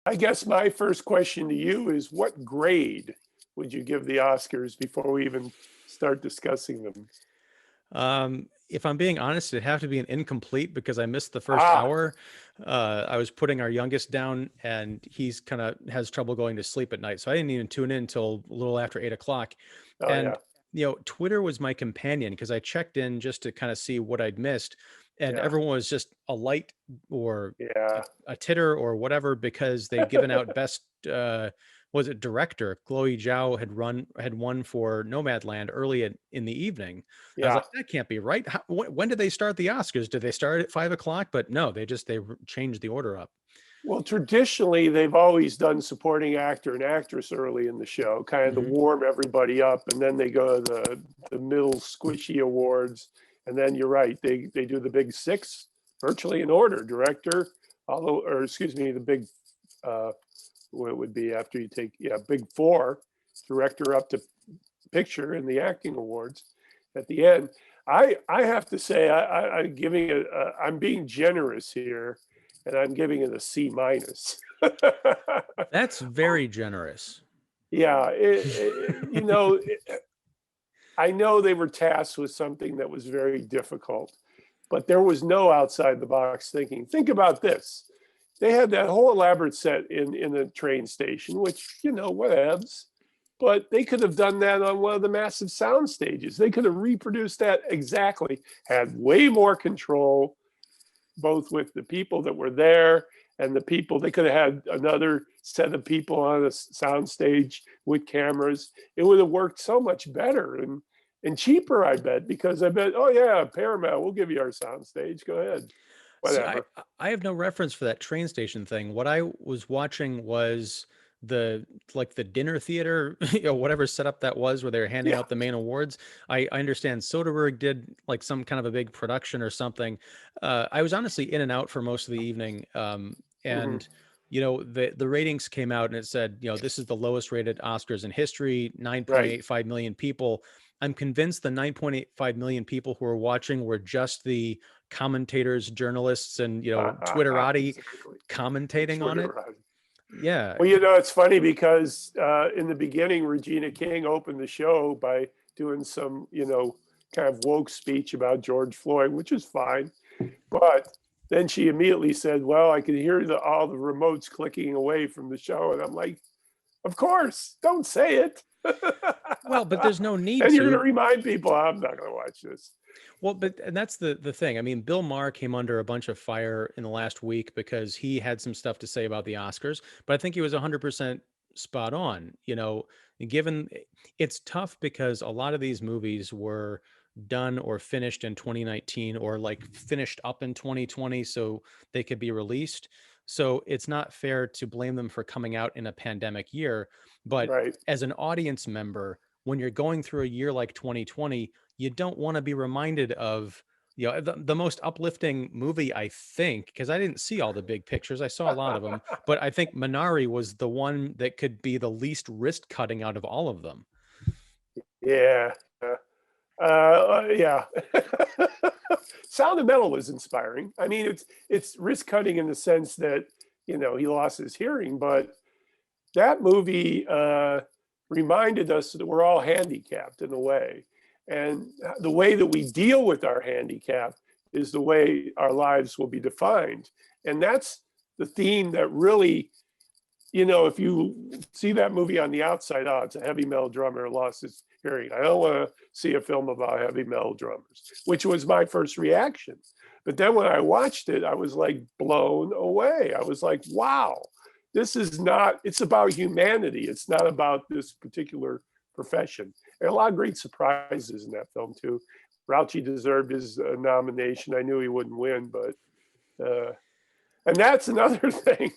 I guess my first question to you is what grade would you give the Oscars before we even start discussing them? If I'm being honest, it'd have to be an incomplete because I missed the first Ah, hour. I was putting our youngest down, and he's kind of has trouble going to sleep at night, so I didn't even tune in until a little after 8 o'clock. oh yeah, And Twitter was my companion because I checked in just to kind of see what I'd missed, and yeah, everyone was just a light or yeah. a titter or whatever because they'd given out best. Was it director? Chloe Zhao had won for Nomadland early in the evening. I was Yeah. like, that can't be right. When did they start the Oscars? Did they start at 5 o'clock? But no, they changed the order up. Well, traditionally, they've always done supporting actor and actress early in the show, kind of to Hmm. warm everybody up, and then they go to the middle squishy awards, and then you're right, they do the big six virtually in order: director, although, or excuse me, the big what it would be after you take, yeah, big four, director up to picture in the acting awards at the end. I have to say I'm giving it I'm being generous here, and I'm giving it a C minus. That's very generous. Yeah, I know they were tasked with something that was very difficult, but there was no outside the box thinking. Think about this. They had that whole elaborate set in the train station, which, whatevs. But they could have done that on one of the massive sound stages. They could have reproduced that exactly, had way more control, both with the people that were there and the people. They could have had another set of people on a sound stage with cameras. It would have worked so much better and cheaper, I bet, because I bet, oh yeah, Paramount, we'll give you our sound stage. Go ahead. See, I Whatever. I have no reference for that train station thing. What I was watching was the like the dinner theater, whatever setup that was where they were handing Yeah. out the main awards. I understand Soderbergh did like some kind of a big production or something. I was honestly in and out for most of the evening. Hmm. And the ratings came out and it said, this is the lowest rated Oscars in history, Right. 9.85 million people. I'm convinced the 9.85 million people who were watching were just the commentators, journalists, and Twitterati Exactly. commentating on it. Twitter. Yeah. Well, it's funny because in the beginning, Regina King opened the show by doing some, kind of woke speech about George Floyd, which is fine. But then she immediately said, "Well, I could hear all the remotes clicking away from the show," and I'm like, "Of course, don't say it." Well, but there's no need And you're going to to. remind people, "I'm not going to watch this." Well, but and that's the thing. I mean, Bill Maher came under a bunch of fire in the last week because he had some stuff to say about the Oscars, but I think he was 100% spot on. Given it's tough because a lot of these movies were done or finished in 2019 or like finished up in 2020 so they could be released. So it's not fair to blame them for coming out in a pandemic year, but Right. as an audience member, when you're going through a year like 2020, you don't want to be reminded of the most uplifting movie, I think, because I didn't see all the big pictures. I saw a lot of them, but I think Minari was the one that could be the least wrist cutting out of all of them. Yeah. Yeah. Sound of Metal was inspiring. I mean, it's risk cutting in the sense that he lost his hearing, but that movie reminded us that we're all handicapped in a way, and the way that we deal with our handicap is the way our lives will be defined, and that's the theme that really, if you see that movie on the outside, oh, it's a heavy metal drummer lost his hearing. I don't want to see a film about heavy metal drummers, which was my first reaction. But then when I watched it, I was like blown away. I was like, wow, this is not, it's about humanity. It's not about this particular profession. And a lot of great surprises in that film, too. Rauchi deserved his nomination. I knew he wouldn't win, but and that's another thing.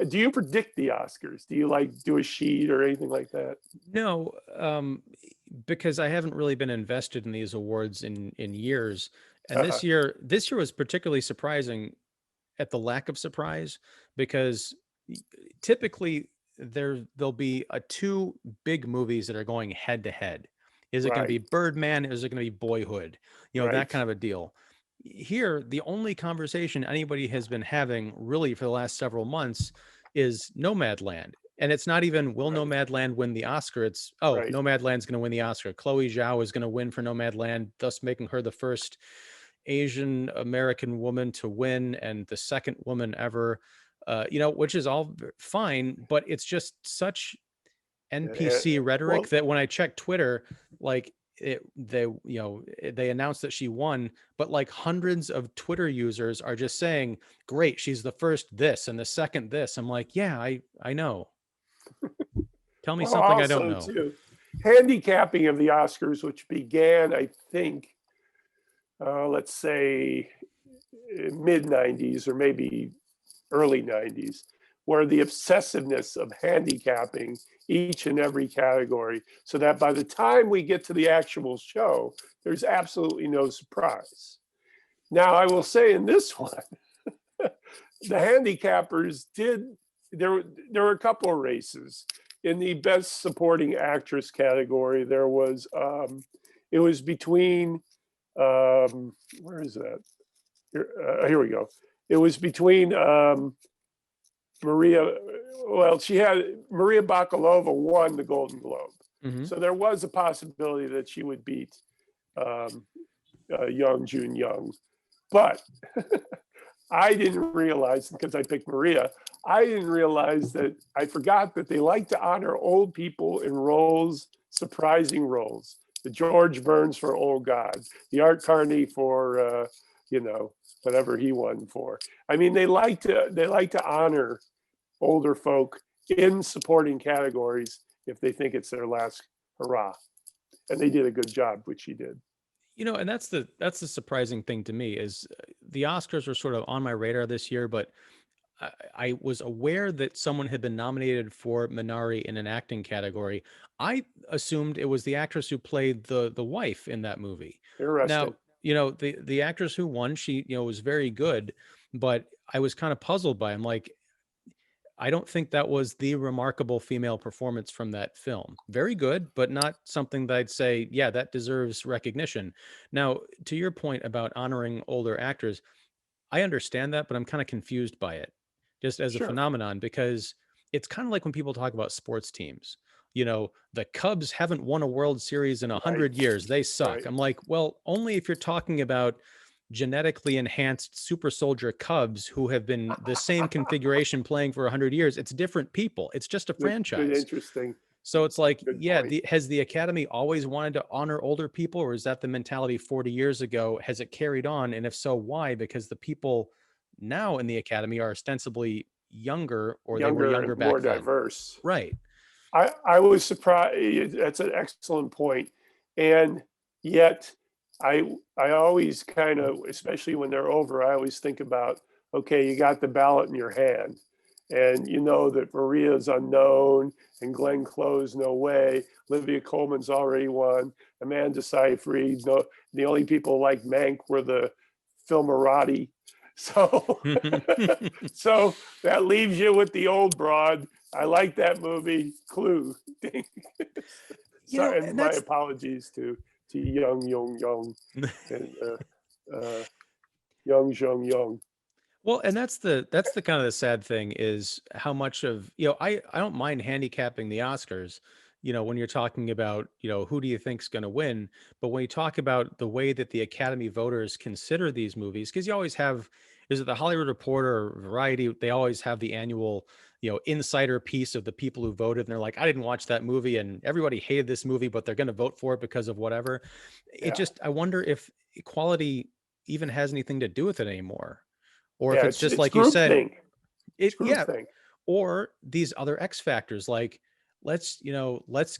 Do you predict the Oscars? Do you like do a sheet or anything like that? No, because I haven't really been invested in these awards in years. And Uh-huh. this year was particularly surprising at the lack of surprise because typically there'll be two big movies that are going head to head. Is it going to be Right, Birdman? Is it going to be Boyhood? That right. kind of a deal. Here, the only conversation anybody has been having really for the last several months is Nomadland. And it's not even will Right. Nomadland win the Oscar? It's, oh, Right. Nomadland's going to win the Oscar. Chloe Zhao is going to win for Nomadland, thus making her the first Asian American woman to win and the second woman ever. Which is all fine, but it's just such NPC rhetoric Well, that when I check Twitter, like they announced that she won, but like hundreds of Twitter users are just saying, "Great, she's the first this and the second this." I'm like, yeah, I know. Tell me well, something I don't also know. too, handicapping of the Oscars, which began, I think, let's say mid 90s or maybe early 90s, where the obsessiveness of handicapping each and every category so that by the time we get to the actual show, there's absolutely no surprise. Now, I will say in this one, the handicappers did, there were a couple of races. In the best supporting actress category, it was between, where is that? Here we go. It was between Maria, well, Maria Bakalova won the Golden Globe. Mhm. So there was a possibility that she would beat June Young. But I didn't realize, because I picked Maria, I didn't realize that I forgot that they like to honor old people in roles, surprising roles. The George Burns for Old God, the Art Carney for, whatever he won for. I mean, they like to honor older folk in supporting categories if they think it's their last hurrah. And they did a good job, which she did. And that's the surprising thing to me is the Oscars were sort of on my radar this year, but I was aware that someone had been nominated for Minari in an acting category. I assumed it was the actress who played the wife in that movie. Now, Interesting. the actress who won, she was very good, but I was kind of puzzled by. I'm like, I don't think that was the remarkable female performance from that film. Very good, but not something that I'd say, yeah, that deserves recognition. Now, to your point about honoring older actors, I understand that, but I'm kind of confused by it just as a Sure. phenomenon because it's kind of like when people talk about sports teams. The Cubs haven't won a World Series in Right. 100 years. They suck. Right. I'm like, well, only if you're talking about genetically enhanced super soldier Cubs who have been the same configuration playing for 100 years. It's different people. It's just a Good, franchise. interesting. So it's like, Good yeah, point. has the Academy always wanted to honor older people, or is that the mentality 40 years ago? Has it carried on? And if so, why? Because the people now in the Academy are ostensibly younger, or they were Younger younger and more back then. diverse. Right. I was surprised. That's an excellent point. And yet, I always kind of, especially when they're over, I always think about, okay, you got the ballot in your hand, and you know that Maria's unknown, and Glenn Close, no way. Olivia Colman's already won. Amanda Seyfried, no. The only people like Mank were the Filmerati. So, so that leaves you with the old broad. I like that movie, Clue. So, and and my that's apologies to Young, and Young Jung Young. well, and that's the kind of the sad thing is how much of, I don't mind handicapping the Oscars, when you're talking about, who do you think's going to win, but when you talk about the way that the Academy voters consider these movies, because you always have, is it the Hollywood Reporter or Variety, they always have the annual, insider piece of the people who voted, and they're like, I didn't watch that movie and everybody hated this movie, but they're going to vote for it because of whatever. Yeah, I wonder if equality even has anything to do with it anymore, or if yeah. it's just It's like you said, groupthink. It's yeah, groupthink. or these other X factors like let's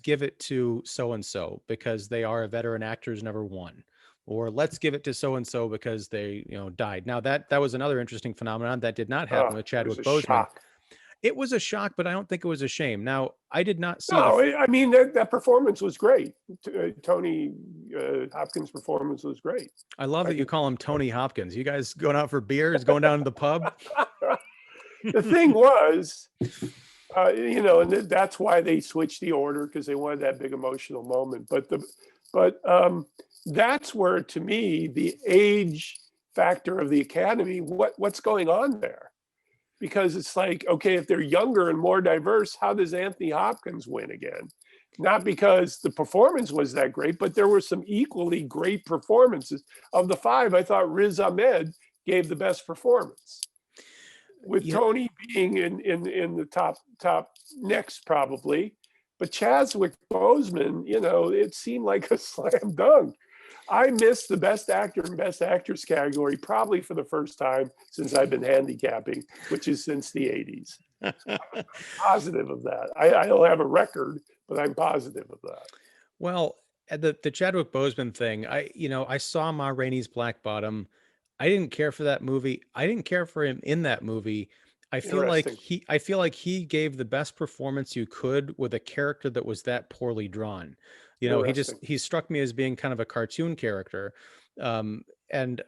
give it to so and so because they are a veteran actors never won, or let's give it to so and so because they died. Now that was another interesting phenomenon that did not happen with It was Chadwick a Boseman. shock. It was a shock, but I don't think it was a shame. Now I did not see No, I mean that performance was great. Tony Hopkins' performance was great. I love I that you think call him Tony Hopkins. You guys going out for beers, going down to the pub? the thing was, and that's why they switched the order because they wanted that big emotional moment. But that's where, to me, the age factor of the Academy, what's going on there? because it's like, okay, if they're younger and more diverse, how does Anthony Hopkins win again? Not because the performance was that great, but there were some equally great performances. Of the five, I thought Riz Ahmed gave the best performance, with Yeah, Tony being in the top next probably. But Chadwick Boseman, it seemed like a slam dunk. I missed the best actor and best actress category probably for the first time since I've been handicapping, which is since the 80s. Positive of that. I don't have a record, but I'm positive of that. well, the Chadwick Boseman thing, I saw Ma Rainey's Black Bottom. I didn't care for that movie. I didn't care for him in that movie. Interesting. I feel like he gave the best performance you could with a character that was that poorly drawn. Interesting. He struck me as being kind of a cartoon character. And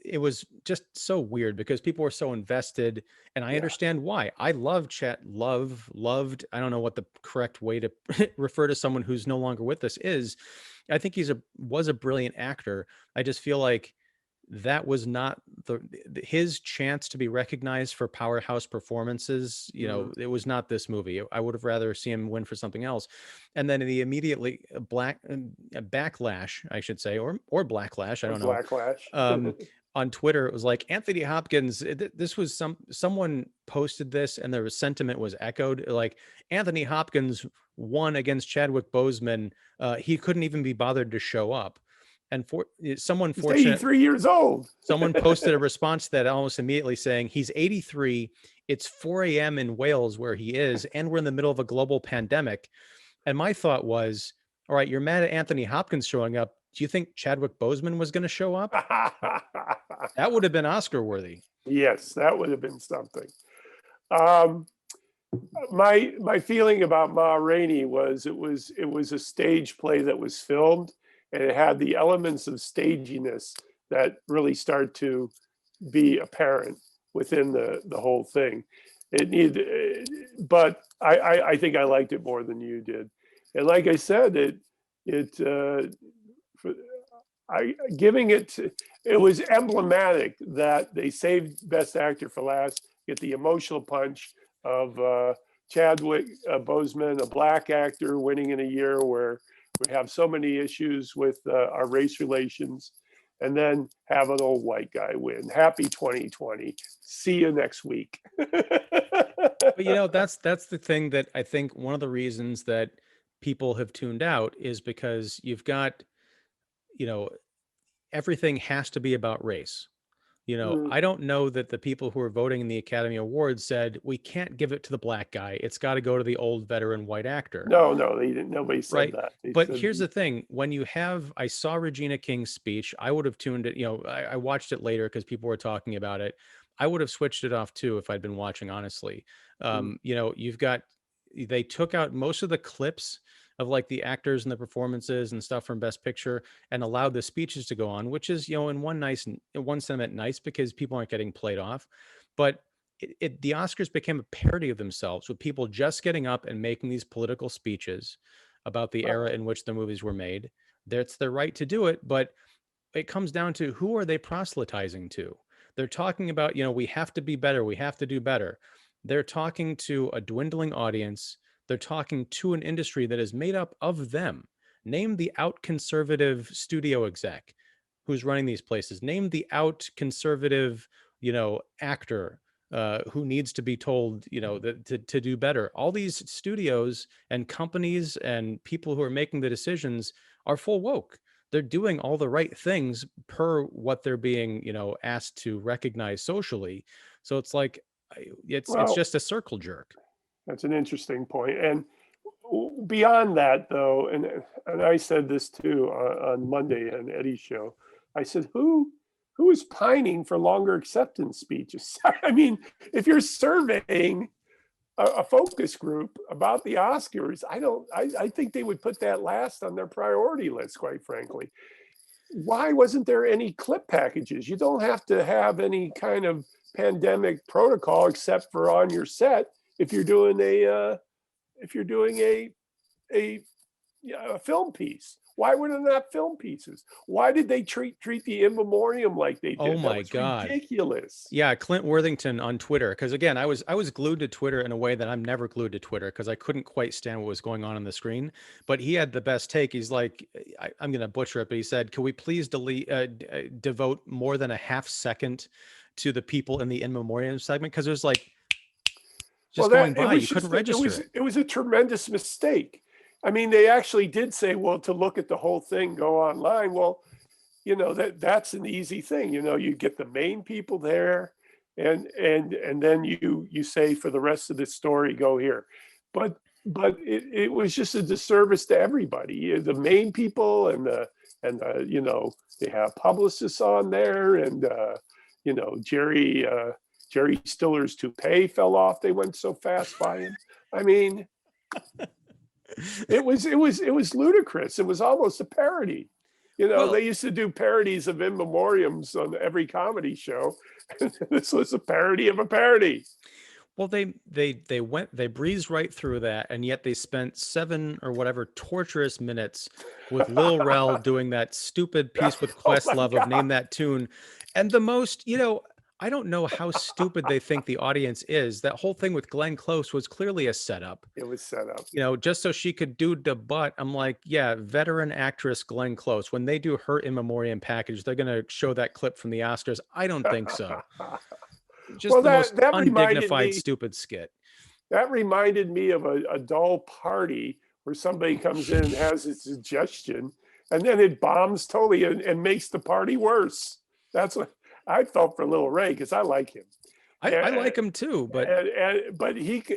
it was just so weird because people were so invested, and I Yeah. understand why. I love loved. I don't know what the correct way to refer to someone who's no longer with us is. I think was a brilliant actor. I just feel like that was not his chance to be recognized for powerhouse performances. It was not this movie. I would have rather seen him win for something else. And then the immediately backlash, I should say, or blacklash, I Or don't know. Blacklash. Um, on Twitter, it was like Anthony Hopkins. This was someone posted this, and their sentiment was echoed. Like Anthony Hopkins won against Chadwick Boseman. He couldn't even be bothered to show up. And He's 83 years old. someone posted a response to that almost immediately saying he's 83. It's 4 a.m. in Wales where he is, and we're in the middle of a global pandemic. And my thought was, all right, you're mad at Anthony Hopkins showing up. Do you think Chadwick Boseman was going to show up? That would have been Oscar worthy. Yes, that would have been something. Um, my feeling about Ma Rainey was it was a stage play that was filmed, and it had the elements of staginess that really start to be apparent within the whole thing. It needed, but I think I liked it more than you did, and like I said, it was emblematic that they saved Best Actor for last. Get the emotional punch of Chadwick Boseman, a black actor, winning in a year where we have so many issues with our race relations, and then have an old white guy win. Happy 2020. See you next week. But that's the thing that I think one of the reasons that people have tuned out is because you've got, you know, everything has to be about race. Mm. I don't know that the people who are voting in the Academy Awards said we can't give it to the black guy. It's got to go to the old veteran white actor. No, they didn't. Nobody said Right. that. They But said, here's the thing. I saw Regina King's speech. I would have tuned it, I watched it later because people were talking about it. I would have switched it off too if I'd been watching, honestly. mm, They took out most of the clips of like the actors and the performances and stuff from Best Picture and allowed the speeches to go on, which is, in one sentiment nice because people aren't getting played off. But the Oscars became a parody of themselves with people just getting up and making these political speeches about the era in which the movies were made. That's their right to do it, but it comes down to who are they proselytizing to? They're talking about, we have to be better, we have to do better. They're talking to a dwindling audience. They're talking to an industry that is made up of them. Name the out conservative studio exec who's running these places. Name the out conservative, actor who needs to be told, that to do better. All these studios and companies and people who are making the decisions are full woke. They're doing all the right things per what they're being, asked to recognize socially. So it's like it's well, just a circle jerk. that's an interesting point. And beyond that, though, and I said this too on Monday on Eddie's show. I said, who is pining for longer acceptance speeches? I mean, if you're surveying a focus group about the Oscars, I think they would put that last on their priority list, quite frankly. Why wasn't there any clip packages? You don't have to have any kind of pandemic protocol except for on your set if you're doing a film piece. Why were there not film pieces? Why did they treat the in memoriam like they Oh did? That my was God. ridiculous. Yeah, Clint Worthington on Twitter. Because again, I was glued to Twitter in a way that I'm never glued to Twitter because I couldn't quite stand what was going on the screen. But he had the best take. He's like, I'm going to butcher it, but he said, "Can we please devote more than a half second to the people in the in memoriam segment? Because there's like Well, just going that it by, was you couldn't just register it." it was a tremendous mistake. I mean, they actually did say, well, to look at the whole thing, go online. Well, that's an easy thing. You get the main people there, and then you say for the rest of the story, go here. But it was just a disservice to everybody. The main people and they have publicists on there, and Jerry Stiller's toupee fell off. They went so fast by him. I mean, it was ludicrous. It was almost a parody. Well, They used to do parodies of in memoriams on every comedy show. This was a parody of a parody. well, they breezed right through that, and yet they spent 7 or whatever torturous minutes with Lil Rel doing that stupid piece with Oh my Questlove of God. Name That Tune, and the most, I don't know how stupid they think the audience is. That whole thing with Glenn Close was clearly a setup. It was set up. Just so she could do the butt. I'm like, yeah, veteran actress Glenn Close. When they do her in memoriam package, they're gonna show that clip from the Oscars. I don't think so. Just Well, the most that reminded undignified, me stupid skit. that reminded me of a dull party where somebody comes in and has a suggestion, and then it bombs totally and makes the party worse. That's what I felt for Little Ray, because I like him. I And, like him too, but but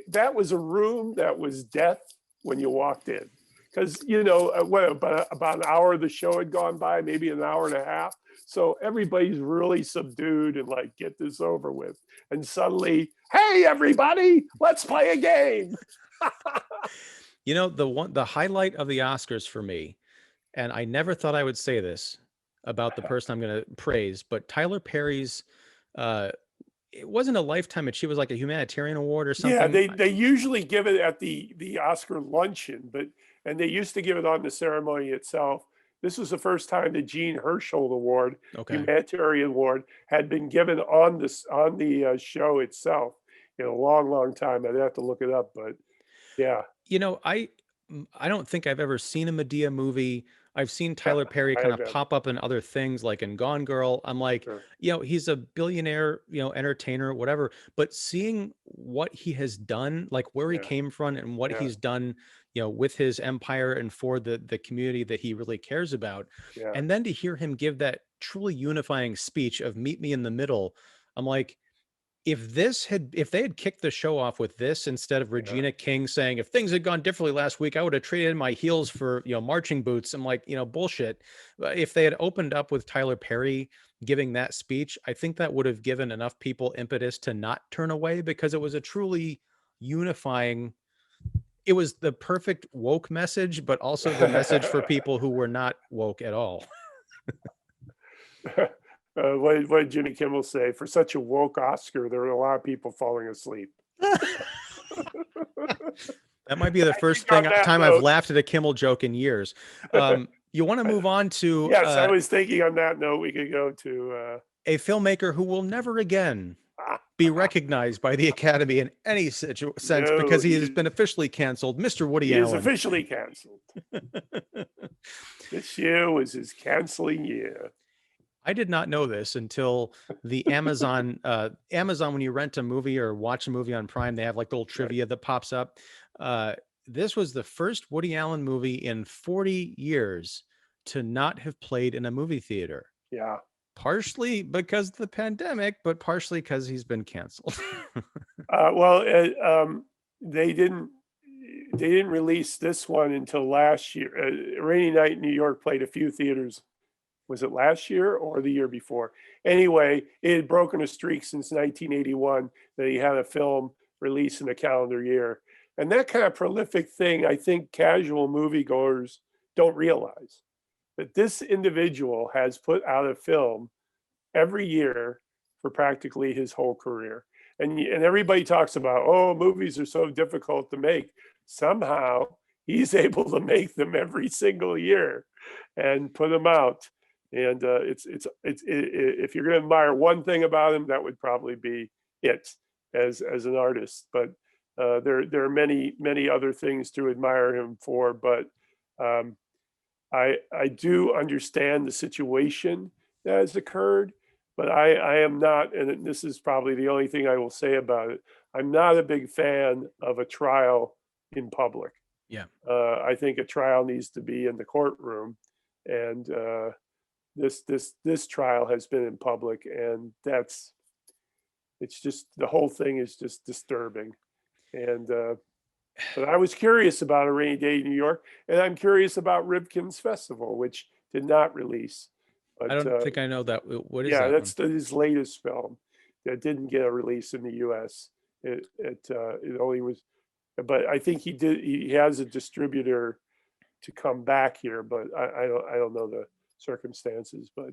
that was a room that was death when you walked in, because what, about an hour of the show had gone by, maybe an hour and a half. So everybody's really subdued and like, get this over with. And suddenly, hey everybody, let's play a game. the highlight of the Oscars for me, and I never thought I would say this about the person I'm going to praise, but Tyler Perry's it wasn't a lifetime achievement, it was like a humanitarian award or Yeah, something. they usually give it at the Oscar luncheon, and they used to give it on the ceremony itself. This was the first time the Jean Hersholt Award, Okay. humanitarian award, had been given on the show itself in a long, long time. I'd have to look it up, but yeah, I don't think I've ever seen a Medea movie. I've seen Tyler Perry I kind have of been. pop up in other things like in Gone Girl. I'm like, Sure. he's a billionaire, entertainer, whatever. But seeing what he has done, like where he Yeah, came from and what yeah, he's done, with his empire and for the community that he really cares about. yeah, And then to hear him give that truly unifying speech of meet me in the middle, I'm like, if they had kicked the show off with this instead of yeah. Regina King saying, if things had gone differently last week, I would have traded in my heels for, marching boots. I'm like, bullshit. If they had opened up with Tyler Perry giving that speech, I think that would have given enough people impetus to not turn away, because it was a truly unifying, it was the perfect woke message, but also the message for people who were not woke at all. What did Jimmy Kimmel say? For such a woke Oscar, there were a lot of people falling asleep. That might be the I first think on that time I've note, laughed at a Kimmel joke in years. You want to move on to yes, I was thinking on that note, we could go to a filmmaker who will never again be recognized by the Academy in any sense no, because he has been officially canceled, Mr. he Woody is Allen. officially canceled. This year was his canceling year. I did not know this until the Amazon, when you rent a movie or watch a movie on Prime, they have like little trivia that pops up. This was the first Woody Allen movie in 40 years to not have played in a movie theater. Yeah. Partially because of the pandemic, but partially because he's been canceled. Well, they didn't release this one until last year. Rainy Night in New York played a few theaters. Was it last year or the year before? Anyway, it had broken a streak since 1981 that he had a film released in a calendar year. And that kind of prolific thing, I think casual moviegoers don't realize that this individual has put out a film every year for practically his whole career. And everybody talks about, oh, movies are so difficult to make. Somehow he's able to make them every single year and put them out. And if you're going to admire one thing about him, that would probably be it as an artist. But there are many other things to admire him for. But um, I do understand the situation that has occurred, but I am not, and this is probably the only thing I will say about it. I'm not a big fan of a trial in public. Yeah. I think a trial needs to be in the courtroom, and this trial has been in public, and it's just, the whole thing is just disturbing. And but I was curious about A Rainy Day in New York, and I'm curious about Ripken's Festival, which did not release. I But don't think I know that. What is yeah, that one? that's his latest film that didn't get a release in the U.S. It only was, but I think he has a distributor to come back here, but I don't know the circumstances. But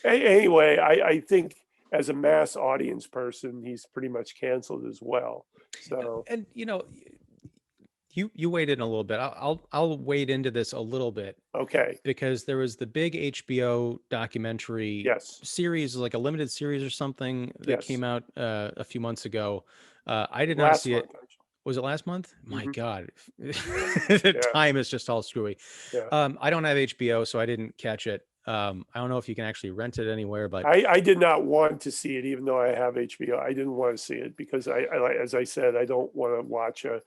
anyway, I think as a mass audience person, he's pretty much canceled as well. So And you wade in a little bit. I'll wade into this a little bit okay, because there was the big HBO documentary yes, series, like a limited series or something that yes, came out a few months ago. I did not last see it. month actually. Was it last month? My Hmm. God, the Yeah, time is just all screwy. yeah. I don't have HBO, so I didn't catch it. I don't know if you can actually rent it anywhere, but I did not want to see it, even though I have HBO. I didn't want to see it because as I said, I don't want to watch a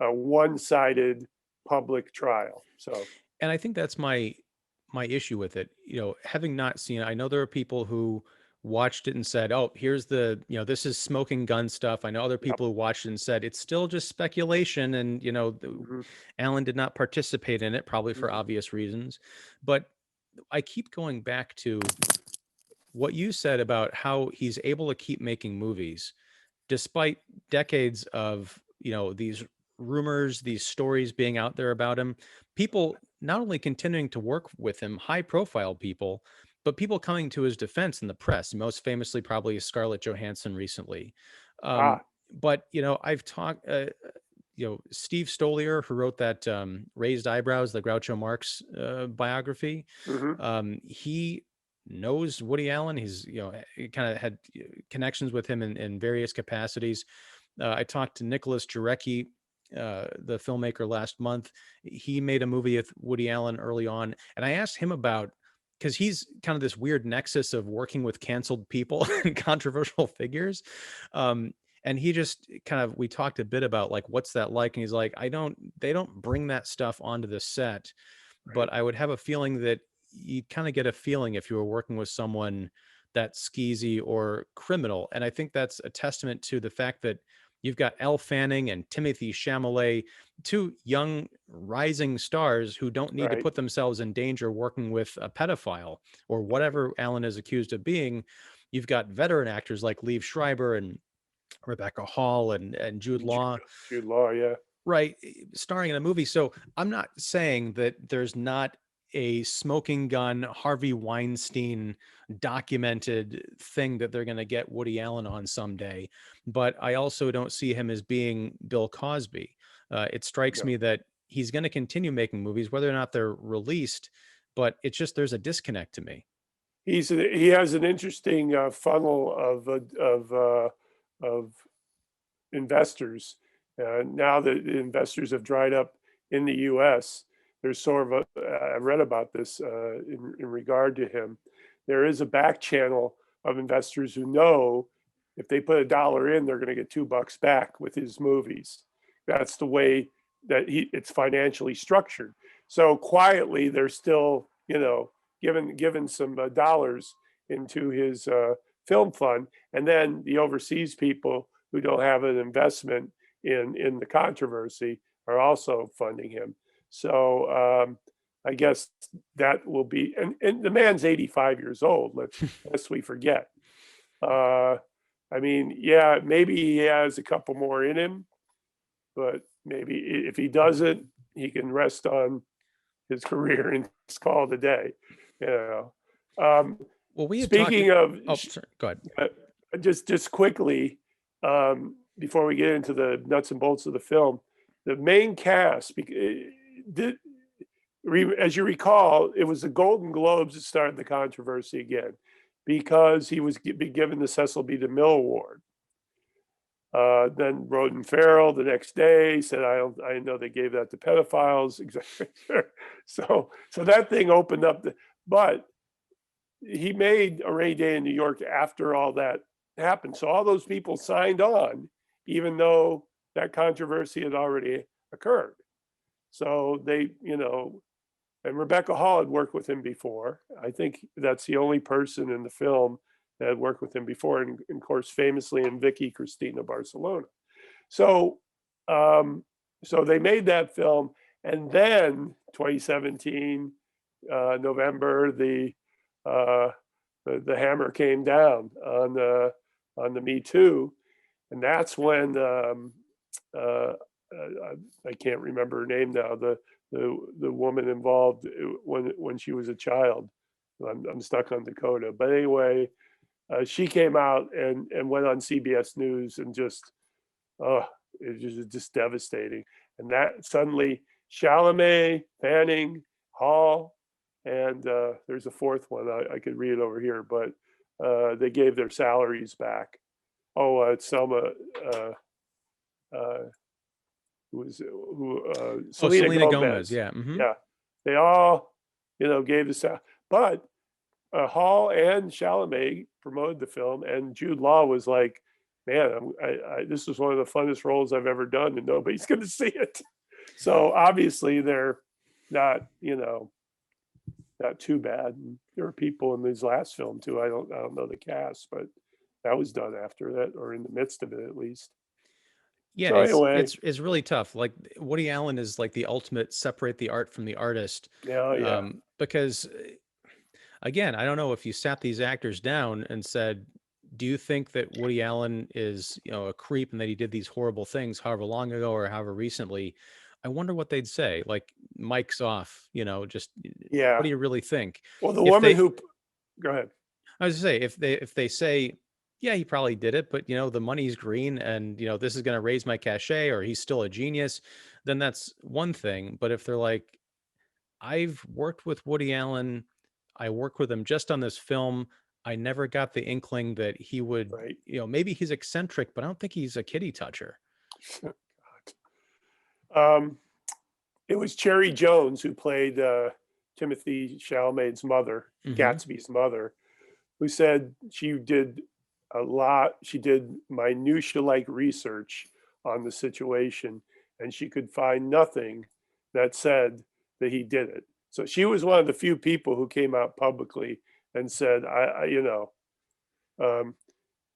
one-sided public trial. So and I think that's my issue with it. Having not seen it, I know there are people who watched it and said, "Oh, here's this is smoking gun stuff." I know other yep. people who watched it and said it's still just speculation, and Hmm. Alan did not participate in it, probably for Hmm. obvious reasons. But I keep going back to what you said about how he's able to keep making movies despite decades of these rumors, these stories being out there about him. People not only continuing to work with him, high profile people, but people coming to his defense in the press, most famously probably Scarlett Johansson recently. um, Ah. but I've talked Steve Stolier, who wrote that Raised Eyebrows, the Groucho Marx biography. Hmm. He knows Woody Allen. He's kind of had connections with him in various capacities. I talked to Nicholas Jarecki, the filmmaker, last month. He made a movie with Woody Allen early on, and I asked him about, because he's kind of this weird nexus of working with canceled people and controversial figures. Um, and he just we talked a bit about like, what's that like? And he's like, they don't bring that stuff onto the set, Right. but I would have a feeling that you kind of get a feeling if you were working with someone that's skeezy or criminal. And I think that's a testament to the fact that you've got Elle Fanning and Timothée Chalamet, two young rising stars who don't need to Right. put themselves in danger working with a pedophile or whatever Alan is accused of being. You've got veteran actors like Liev Schreiber and Rebecca Hall and Jude And Law, Jude Law, yeah. right, starring in a movie. So I'm not saying that there's not a smoking gun Harvey Weinstein documented thing that they're going to get Woody Allen on someday, but I also don't see him as being Bill Cosby. It strikes No. me that he's going to continue making movies whether or not they're released, but it's just there's a disconnect to me. He has an interesting funnel of investors. Now that the investors have dried up in the U.S., there's sort of I read about this in regard to him. There is a back channel of investors who know if they put $1 in, they're going to get $2 back with his movies. That's the way that it's financially structured. So quietly, they're still, giving some dollars into his film fund, and then the overseas people who don't have an investment in the controversy are also funding him. So I guess that will be, and the man's 85 years old. Lest we forget. Uh, I mean, yeah, maybe he has a couple more in him, but maybe if he doesn't, he can rest on his career and it's called a day. You know. Um, Well, we had talked. Speaking of, Oh, sorry, go ahead. uh, just quickly, before we get into the nuts and bolts of the film, the main cast, did, as you recall, it was the Golden Globes that started the controversy again, because he was be given the Cecil B. DeMille Award. Then Roden Farrell the next day said, I know they gave that to pedophiles." Exactly. So that thing opened up but he made a rainy day in New York after all that happened. So all those people signed on, even though that controversy had already occurred. So they, and Rebecca Hall had worked with him before. I think that's the only person in the film that had worked with him before, and of course, famously in Vicky Cristina Barcelona. So, so they made that film, and then 2017 November, the hammer came down on the Me Too, and that's when I can't remember her name now. The woman involved when she was a child. I'm stuck on Dakota, but anyway, she came out and went on CBS News and just, oh, it was just devastating. And that suddenly Chalamet, Fanning, Hall, and there's a fourth one. I could read it over here, but they gave their salaries back. Oh, it's Selma. Selena Selena Gomez. Gomez. Yeah. Hmm. Yeah, they all, gave the but Hall and Chalamet promoted the film, and Jude Law was like, "Man, this was one of the funnest roles I've ever done, and nobody's going to see it." So obviously they're not, not too bad. And there were people in his last film too. I don't know the cast, but that was done after that, or in the midst of it at least. Yeah, So it's anyway, it's really tough. Like Woody Allen is like the ultimate separate the art from the artist, yeah, because again, I don't know if you sat these actors down and said, "Do you think that Woody Allen is, a creep and that he did these horrible things however long ago or however recently?" I wonder what they'd say. Like, mic's off, just what yeah. do you really think? Well, the If woman they, who, go ahead. I was to say, if they say, yeah, he probably did it, but the money's green, and this is going to raise my cachet, or he's still a genius, then that's one thing. But if they're like, I've worked with Woody Allen. I worked with him just on this film. I never got the inkling that he would, Right. maybe he's eccentric, but I don't think he's a kitty toucher. Um, it was Cherry Jones who played Timothée Chalamet's mother, Hmm. Gatsby's mother, who said she did a lot. She did minutia-like research on the situation, and she could find nothing that said that he did it. So she was one of the few people who came out publicly and said, um,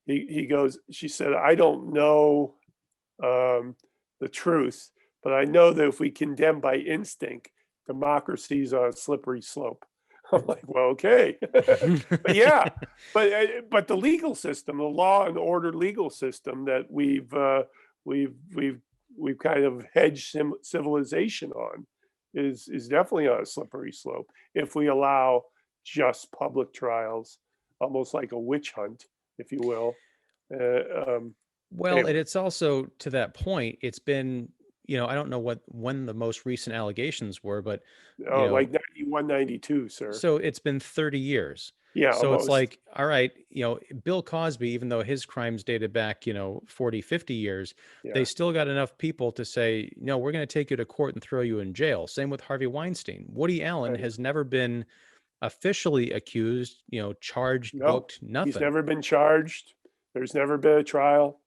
he goes, she said, "I don't know the truth, but I know that if we condemn by instinct, democracy's on a slippery slope." I'm like, well, okay, but yeah, but the legal system, the law and order legal system that we've we've we've kind of hedged civilization on is definitely on a slippery slope if we allow just public trials, almost like a witch hunt, if you will. Well, and Anyway, it's also to that point, it's been, I don't know when the most recent allegations were, but you know, like 91, 92, sir. so it's been 30 years. Yeah, So it's almost. like, all right, Bill Cosby, even though his crimes dated back, 40, 50 years, they Yeah, still got enough people to say, no, we're going to take you to court and throw you in jail. Same with Harvey Weinstein. Woody Allen right. has never been officially accused, charged, No, booked, he's nothing. never been charged. There's never been a trial.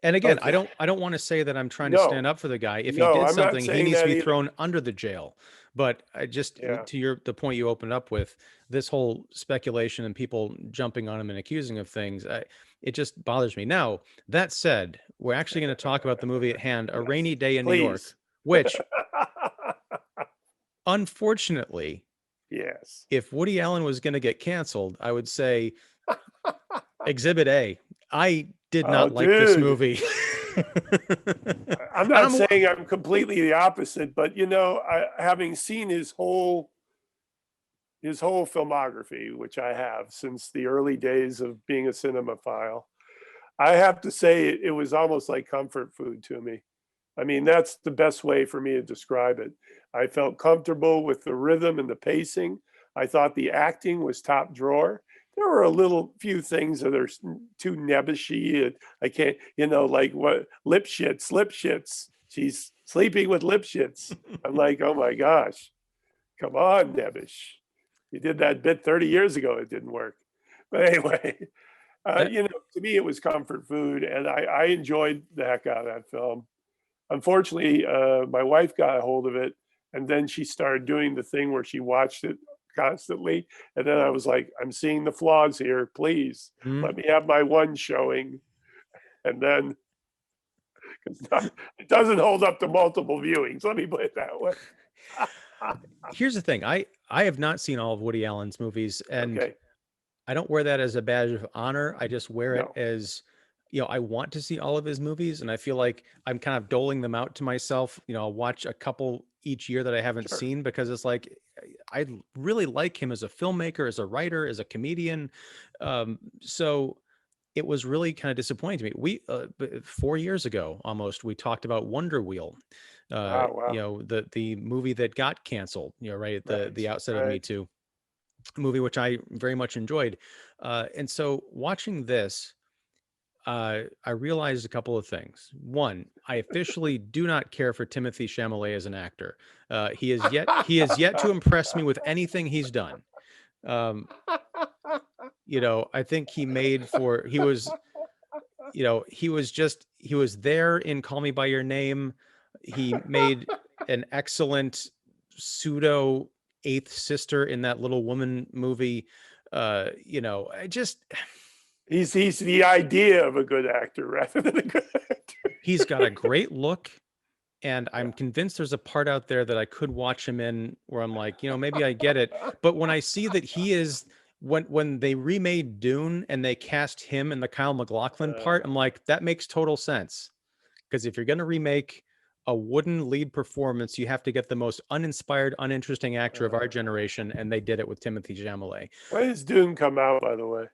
And again, But I don't want to say that I'm trying to stand no, up for the guy. If he no, did I'm not something, he saying needs to that be either. thrown under the jail. But I just Yeah, to the point you opened up with, this whole speculation and people jumping on him and accusing of things, it just bothers me. Now, that said, we're actually going to talk about the movie at hand, A Rainy yes, Day in New York, please. which unfortunately, Yes. if Woody Allen was going to get canceled, I would say Exhibit A. I did Oh, not like this dude. movie. I'm And not saying I'm completely the opposite, but having seen his whole filmography, which I have since the early days of being a cinemaphile, I have to say it was almost like comfort food to me. I mean, that's the best way for me to describe it. I felt comfortable with the rhythm and the pacing. I thought the acting was top drawer. There were a little few things that are too nebbishy. I can't, like what lip shits, lip shits. She's sleeping with lip shits. I'm like, oh my gosh, come on, Nebbish. You did that bit 30 years ago. It didn't work. But anyway, That to me, it was comfort food, and I enjoyed the heck out of that film. Unfortunately, my wife got a hold of it, and then she started doing the thing where she watched it constantly. And then I was like, I'm seeing the flaws here. Please mm, let me have my one showing. And then, because it doesn't hold up to multiple viewings. Let me put it that way. here's the thing. I have not seen all of Woody Allen's movies, and Okay. I don't wear that as a badge of honor. I just wear it No, as, I want to see all of his movies, and I feel like I'm kind of doling them out to myself. I'll watch a couple each year that I haven't sure. seen because it's like I really like him as a filmmaker, as a writer, as a comedian. So it was really kind of disappointing to me. 4 years ago almost, we talked about Wonder Wheel, Wow. the movie that got canceled, right at the Right. outset of Me Right. Too, movie which I very much enjoyed. And so watching this, I realized a couple of things. One, I officially do not care for Timothée Chalamet as an actor. He is yet to impress me with anything he's done. Um, I think he was there in Call Me by Your Name. He made an excellent pseudo eighth sister in that Little Woman movie. I just He's the idea of a good actor rather than a good actor. he's got a great look, and Yeah. I'm convinced there's a part out there that I could watch him in where I'm like, maybe I get it. But when I see that he is when they remade Dune and they cast him in the Kyle MacLachlan part, I'm like, that makes total sense. Because if you're going to remake a wooden lead performance, you have to get the most uninspired, uninteresting actor of our uh, generation, and they did it with Timothée Chalamet. when does Dune come out, by the way?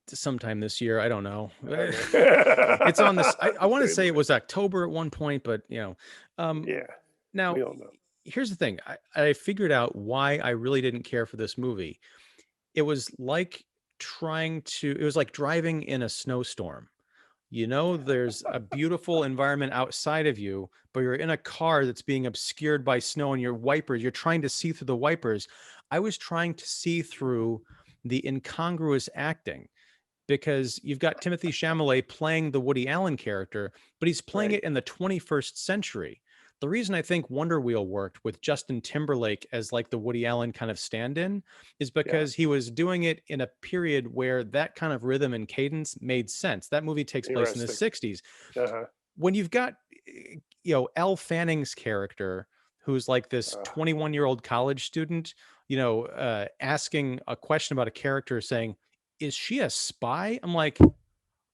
Sometime this year, I don't know. It's on this. I want to say it Okay. was October at one point, but um, Yeah, now we all know. here's the thing. I figured out why I really didn't care for this movie. It was like it was like driving in a snowstorm. There's a beautiful environment outside of you, but you're in a car that's being obscured by snow and your wipers, you're trying to see through the wipers. I was trying to see through the incongruous acting because you've got Timothée Chalamet playing the Woody Allen character, but he's playing Right. it in the 21st century. The reason I think Wonder Wheel worked with Justin Timberlake as like the Woody Allen kind of stand-in is Yeah. because he was doing it in a period where that kind of rhythm and cadence made sense. That movie takes place in the Interesting. 60s. Uh-huh. When you've got Elle Fanning's character, who's like this Uh, 21-year-old college student, asking a question about a character saying, is she a spy? I'm like,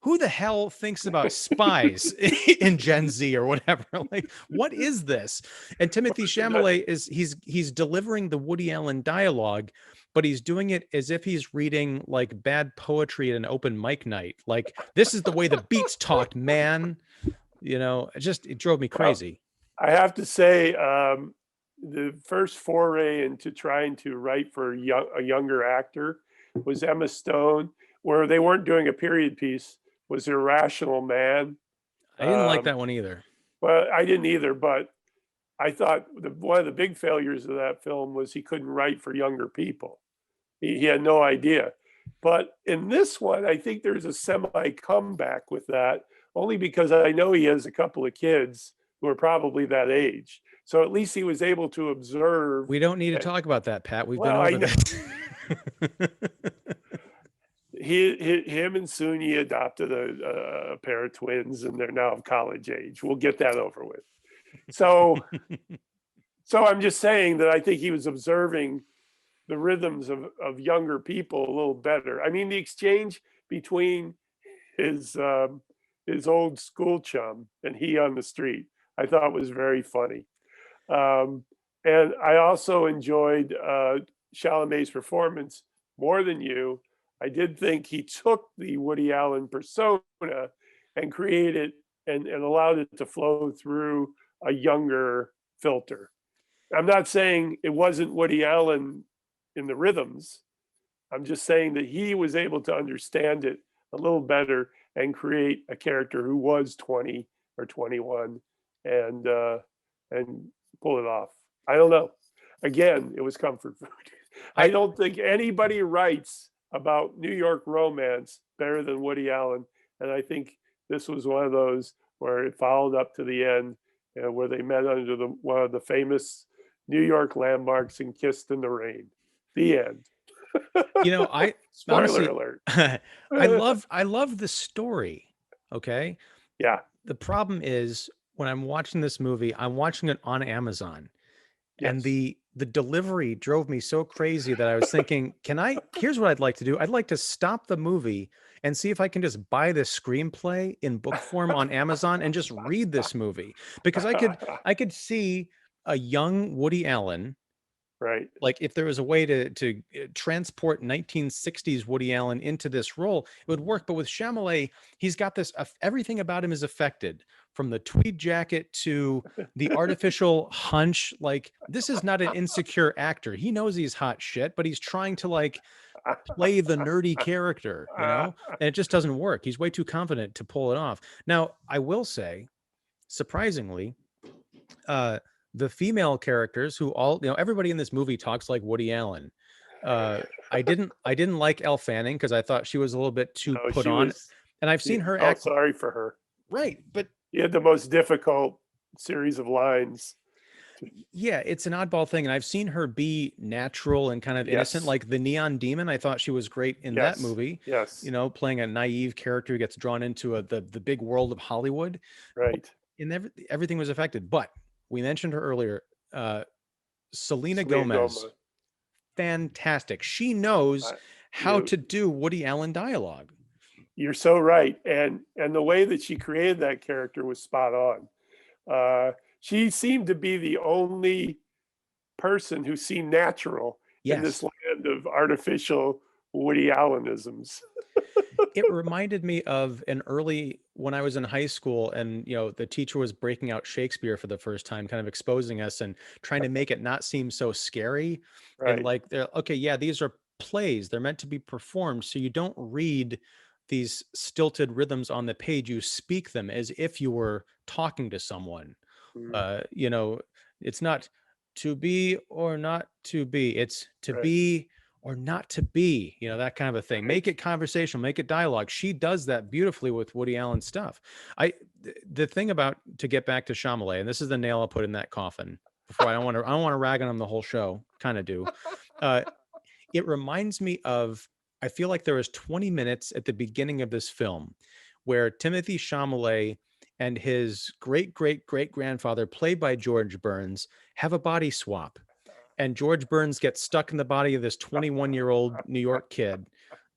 who the hell thinks about spies in Gen Z or whatever? Like, what is this? And Timothy Chalamet he's delivering the Woody Allen dialogue, but he's doing it as if he's reading like bad poetry at an open mic night. Like, this is the way the beats talked, man. It drove me well, crazy. I have to say, the first foray into trying to write for a younger actor was Emma Stone, where they weren't doing a period piece, was Irrational Man. I didn't like Um, that one either. well, I didn't either, but I thought one of the big failures of that film was he couldn't write for younger people. He had no idea. But in this one, I think there's a semi comeback with that, only because I know he has a couple of kids who are probably that age. So at least he was able to observe. We don't need to And, talk about that, Pat. We've been well, I over know this. him and Sunyi adopted a pair of twins, and they're now of college age. We'll get that over with. So, so I'm just saying that I think he was observing the rhythms of younger people a little better. I mean, the exchange between his his old school chum and he on the street, I thought was very funny. Um, and I also enjoyed Chalamet's performance more than you. I did think he took the Woody Allen persona and created and allowed it to flow through a younger filter. I'm not saying it wasn't Woody Allen in the rhythms. I'm just saying that he was able to understand it a little better and create a character who was 20 or 21 and and pull it off. I don't know. Again, it was comfort food. I I don't think anybody writes about New York romance better than Woody Allen, and I think this was one of those where it followed up to the end, where they met under one of the famous New York landmarks and kissed in the rain. The end. I Spoiler honestly, alert. I love the story. Okay. Yeah. The problem is when I'm watching this movie, I'm watching it on Amazon, and Yes. the delivery drove me so crazy that I was thinking, here's what I'd like to do. I'd like to stop the movie and see if I can just buy this screenplay in book form on Amazon and just read this movie, because I could see a young Woody Allen, Right. like if there was a way to transport 1960s Woody Allen into this role, it would work. But with Chalamet, he's got this everything about him is affected, from the tweed jacket to the artificial hunch. Like, this is not an insecure actor. He knows he's hot shit, but he's trying to like play the nerdy character, and it just doesn't work. He's way too confident to pull it off. Now, I will say, surprisingly, uh the female characters, who all, everybody in this movie talks like Woody Allen. uh I didn't like Elle Fanning because I thought she was a little bit too No, put she on, was. and I've You seen her felt act sorry for her. right. But He had the most difficult series of lines. yeah, it's an oddball thing, and I've seen her be natural and kind of innocent, Yes. like the Neon Demon. I thought she was great in that Yes. movie, Yes. playing a naive character who gets drawn into the big world of Hollywood. But Right. everything was affected. But we mentioned her earlier. uh Selena Selena Gomez, Gomez. fantastic. She knows Uh, how you to do Woody Allen dialogue. you're so right, and the way that she created that character was spot on. She seemed to be the only person who seemed natural in this Yes. land of artificial Woody Allenisms. It reminded me of when I was in high school, and the teacher was breaking out Shakespeare for the first time, kind of exposing us and trying to make it not seem so scary. And Right. like, they're okay, yeah, these are plays. They're meant to be performed. So you don't read these stilted rhythms on the page. You speak them as if you were talking to someone. Mm, uh you know it's not to be or not to be, it's to right. be or not to be, that kind of a thing. Make Right. it conversational, make it dialogue. She does that beautifully with Woody Allen stuff. The thing about, to get back to Chalamet, and this is the nail I'll put in that coffin before, I don't want to rag on him the whole show, kind of do. uh it reminds me of, I feel like there was 20 minutes at the beginning of this film where Timothée Chalamet and his great great great grandfather, played by George Burns, have a body swap. And George Burns gets stuck in the body of this 21-year-old New York kid.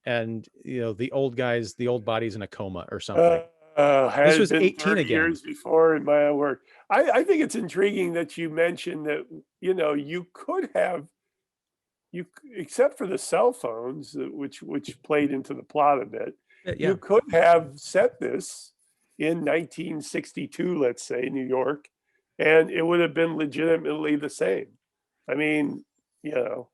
And, the old body's in a coma or something. Had This it was been 18 30 again. years before in my own work. I think it's intriguing that you mentioned that, you could have, except for the cell phones, which played into the plot a bit, Yeah. you could have set this in 1962, let's say, New York, and it would have been legitimately the same. I mean, you know,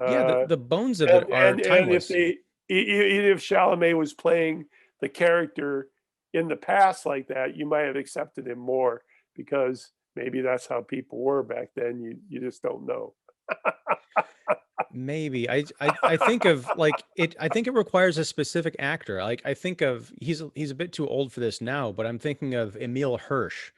Yeah. The, uh, the bones of it are and if timeless. they, even if Chalamet was playing the character in the past like that, you might have accepted him more because maybe that's how people were back then. You just don't know. Maybe I think of like it. I think it requires a specific actor. Like, I think of, he's a bit too old for this now, but I'm thinking of Emil Hirsch,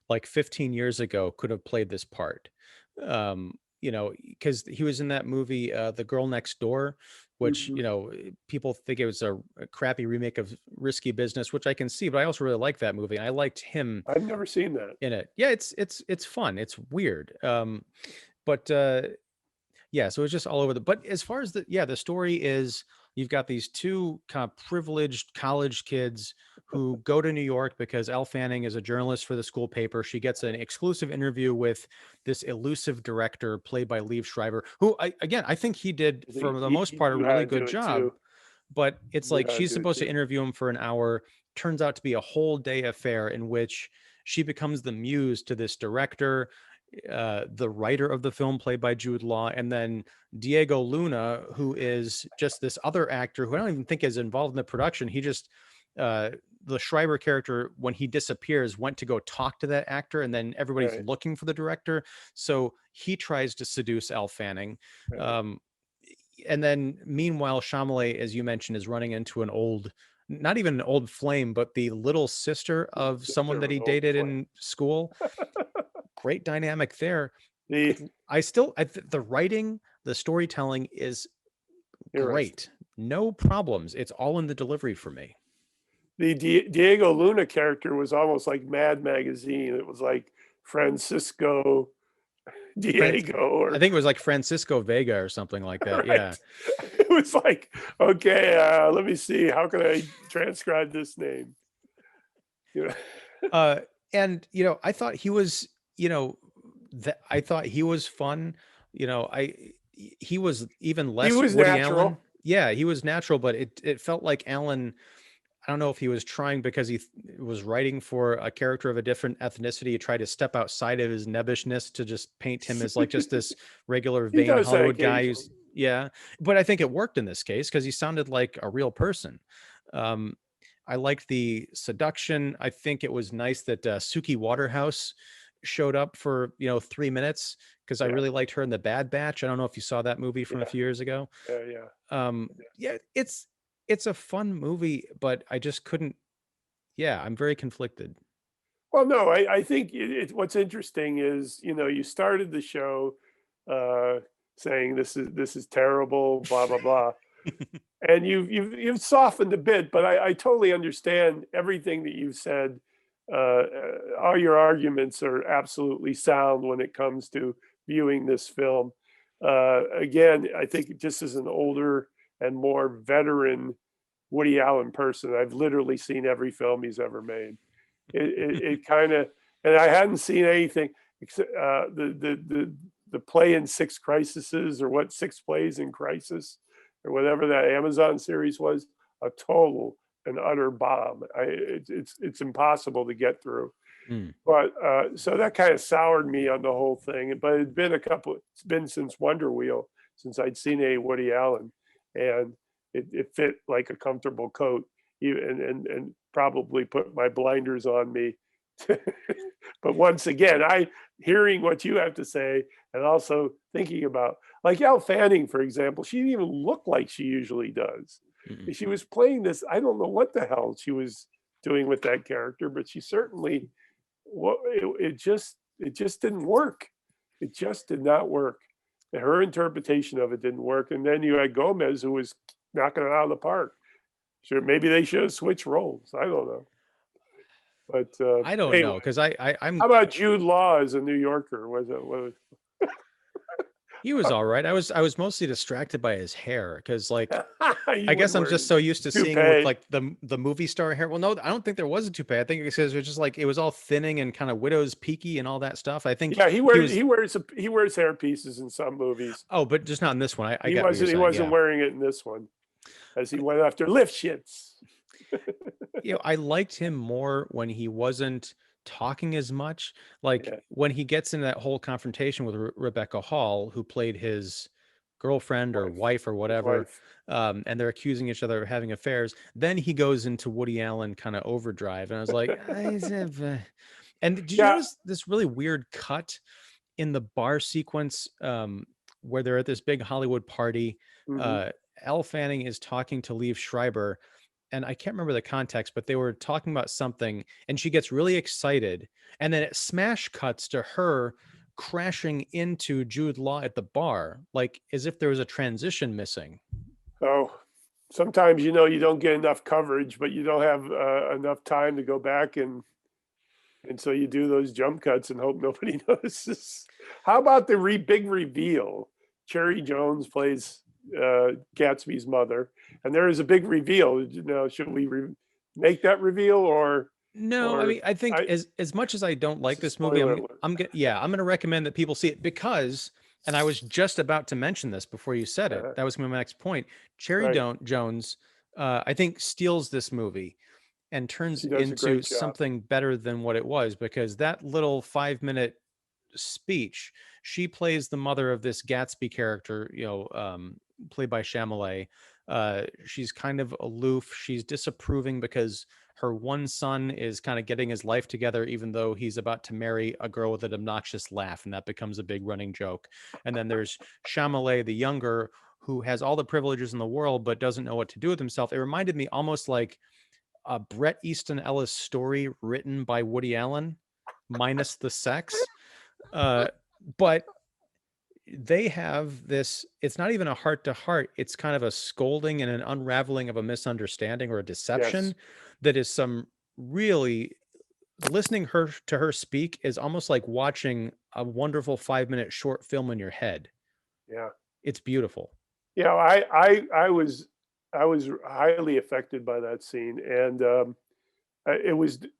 like 15 years ago, could have played this part. Because he was in that movie, The Girl Next Door, which, Mhm. people think it was a crappy remake of Risky Business, which I can see, but I also really like that movie. And I liked him I've never seen that. in it. Yeah, it's fun. It's weird. But yeah, so it's just all over but as far as the story is, you've got these two kind of privileged college kids who go to New York because Elle Fanning is a journalist for the school paper. She gets an exclusive interview with this elusive director played by Liev Schreiber, who, I think he did, I for think the most he part, a knew how really to good do it job. too. but it's like Yeah, I she's do supposed to too. interview him for an hour. Turns out to be a whole day affair in which she becomes the muse to this director, the writer of the film played by Jude Law, and then Diego Luna, who is just this other actor who I don't even think is involved in the production. He just uh, the Schreiber character, when he disappears, went to go talk to that actor, and then everybody's Right, looking for the director. So he tries to seduce Elle Fanning. right. Um, and then meanwhile, Chalamet, as you mentioned, is running into an old, not even an old flame, but the little sister The of someone sister that of he an old dated flame. in school. Great dynamic there. The The writing, the storytelling is You're right. great. No problems. It's all in the delivery for me. The Diego Luna character was almost like Mad Magazine. It was like Francisco France, Diego, I or think it was like Francisco Vega or something like that. Yeah. right. It was like, okay, let me see, how can I transcribe this name? You know, Uh, and I thought he was, I thought he was fun. He was even he less was Woody Allen. natural. Yeah, he was natural, but it felt like Allen. I don't know if he was trying because was writing for a character of a different ethnicity. He tried to step outside of his nebbishness to just paint him as like just this regular He vain does that Hollywood guy occasionally. who's, yeah. But I think it worked in this case because he sounded like a real person. Um, I liked the seduction. I think it was nice that Suki Waterhouse showed up for 3 minutes because I Yeah, really liked her in The Bad Batch. I don't know if you saw that movie from a yeah, few years ago. yeah, yeah. Yeah, it's a fun movie, but I just couldn't. Yeah, I'm very conflicted. Well, no, I think what's interesting is, you started the show uh, saying this is terrible, blah blah blah, and you've softened a bit, but I totally understand everything that you've said. All your arguments are absolutely sound when it comes to viewing this film. Again, I think just as an older and more veteran Woody Allen person, I've literally seen every film he's ever made. It kind of, and I hadn't seen anything except the play in Six Crises, or what, Six Plays in Crisis, or whatever that Amazon series was, a total and utter bomb. It's impossible to get through. Mm. But so that kind of soured me on the whole thing. But it's been since Wonder Wheel since I'd seen a Woody Allen, and it fit like a comfortable coat, and probably put my blinders on me. But once again, I hearing what you have to say, and also thinking about, like, Elle Fanning, for example, she didn't even look like she usually does. Mm-mm. She was playing this, I don't know what the hell she was doing with that character, but she certainly, it just didn't work. It just did not work. Her interpretation of it didn't work. And then you had Gomez, who was knocking it out of the park. Sure, maybe they should have switched roles. I don't know. But I don't know anyway, because I'm how about Jude Law as a New Yorker? he was all right. I was mostly distracted by his hair because like You I wouldn't guess I'm wear just so used to seeing him with toupee. like the movie star hair. Well, no, I don't think there was a toupee. I think it was just like it was all thinning and kind of widow's peaky and all that stuff. I think Yeah, he he wears was. he wears he wears hair pieces in some movies. Oh, but just not in this one. I He got what you're wasn't he saying. wasn't Yeah. wearing it in this one, as he went after lift shits. I liked him more when he wasn't talking as much. Like Yeah, when he gets in that whole confrontation with Rebecca Hall, who played his girlfriend or wife, wife or his whatever, wife. and they're accusing each other of having affairs. Then he goes into Woody Allen kind of overdrive, and I was like, and did you Yeah. notice this really weird cut in the bar sequence where they're at this big Hollywood party? Hmm. Uh, Elle Fanning is talking to Liev Schreiber, and I can't remember the context, but they were talking about something, and she gets really excited, and then it smash cuts to her crashing into Jude Law at the bar, like as if there was a transition missing. Oh, sometimes you don't get enough coverage, but you don't have enough time to go back, and so you do those jump cuts and hope nobody notices. How about the big reveal? Cherry Jones plays Gatsby's mother, and there is a big reveal. Should we make that reveal, No, I or mean, I think I? as much as I don't like It's a this movie, spoiler alert. I'm gonna recommend that people see it because, and I was just about to mention this before you said it. Uh, That was my next point. Cherry right. Jones I think steals this movie and turns She does a into great job. something better than what it was, because that little 5 minute speech, she plays the mother of this Gatsby character, played by Chalamet. She's kind of aloof. She's disapproving because her one son is kind of getting his life together, even though he's about to marry a girl with an obnoxious laugh, and that becomes a big running joke. And then there's Chalamet, the younger, who has all the privileges in the world but doesn't know what to do with himself. It reminded me almost like a Bret Easton Ellis story written by Woody Allen, minus the sex. Uh, but they have this, it's not even a heart to heart, it's kind of a scolding and an unraveling of a misunderstanding or a Yes. deception that is some really, listening her to her speak is almost like watching a wonderful 5 minute short film in your head. Yeah. It's beautiful. Yeah. I was highly affected by that scene, and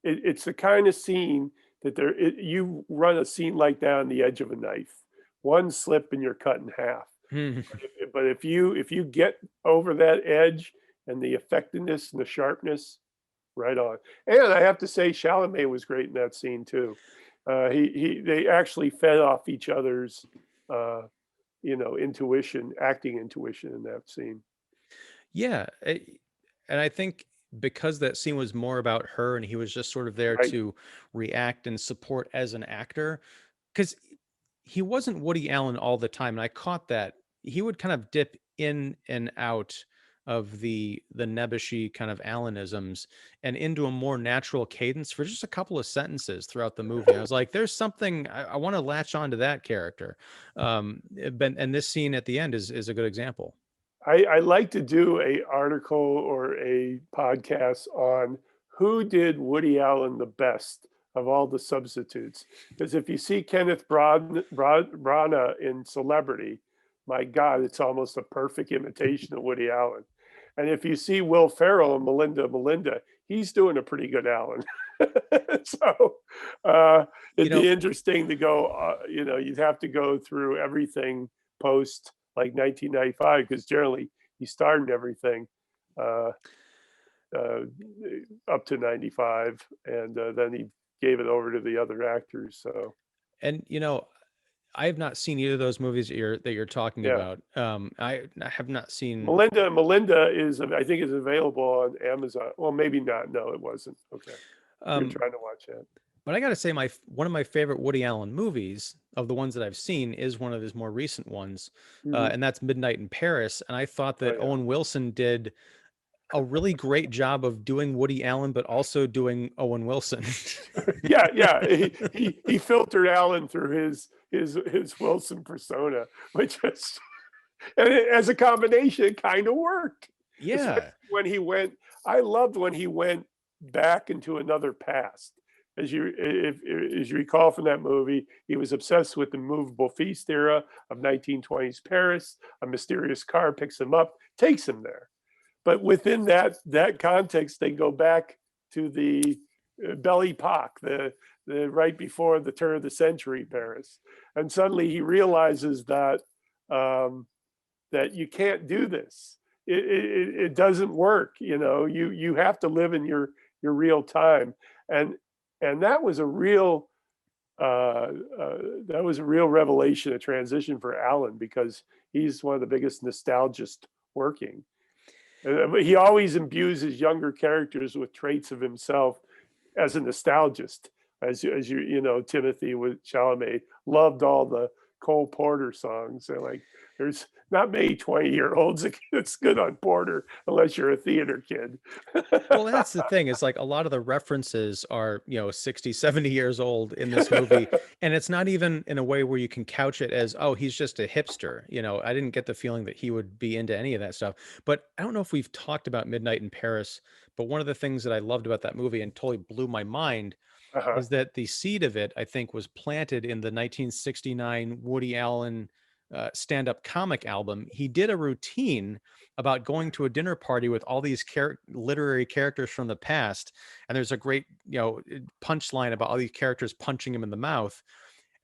it's the kind of scene that you run a scene like that on the edge of a knife. One slip and you're cut in half. But if you get over that edge, and the effectiveness and the sharpness, right on. And I have to say, Chalamet was great in that scene too. They actually fed off each other's, uh, intuition, acting intuition in that scene. Yeah. And I think because that scene was more about her and he was just sort of there Right. to react and support as an actor, because he wasn't Woody Allen all the time. And I caught that. He would kind of dip in and out of the nebbishy kind of Allenisms and into a more natural cadence for just a couple of sentences throughout the movie. I was like, there's something I want to latch on to that character. And this scene at the end is a good example. I like to do a article or a podcast on who did Woody Allen the best of all the substitutes. Because if you see Kenneth Branagh in Celebrity, my God, it's almost a perfect imitation of Woody Allen. And if you see Will Ferrell and Melinda, he's doing a pretty good Allen. So You it'd be know, interesting to go. You'd have to go through everything post like 1995, because generally he starred in everything uh, uh, up to 95, and then he gave it over to the other actors. So and I have not seen either of those movies that you're talking yeah, about. I have not seen. Melinda is, I think, is available on Amazon. Well, maybe not. No, it wasn't. Okay, you're Um, trying to watch that. but I got to say, one of my favorite Woody Allen movies of the ones that I've seen is one of his more recent ones, Hmm. and that's Midnight in Paris. And I thought Oh that yeah. Owen Wilson did a really great job of doing Woody Allen, but also doing Owen Wilson. Yeah, yeah. He filtered Allen through his Wilson persona, which is, and as a combination, it kind of worked. Especially Yeah. when he went. I loved when he went back into another past. As you recall from that movie, he was obsessed with the movable feast era of 1920s Paris. A mysterious car picks him up, takes him there. But within that context, they go back to the Belle Epoque, the right before the turn of the century Paris, and suddenly he realizes um, that you can't do this. It doesn't work. You have to live in your real time, and and uh, that was a real revelation, a transition for Allen, because he's one of the biggest nostalgists working. But he always imbues his younger characters with traits of himself as a nostalgist. Timothée with Chalamet loved all the Cole Porter songs. And like, there's not many 20-year-olds that's good on Porter unless you're a theater kid. Well, that's the thing, is like a lot of the references are, 60, 70 years old in this movie. And it's not even in a way where you can couch it as, oh, he's just a hipster. I didn't get the feeling that he would be into any of that stuff. But I don't know if we've talked about Midnight in Paris, but one of the things that I loved about that movie and totally blew my mind Uh-huh. is that the seed of it, I think, was planted in the 1969 Woody Allen stand-up comic album. He did a routine about going to a dinner party with all these literary characters from the past, and there's a great, punchline about all these characters punching him in the mouth.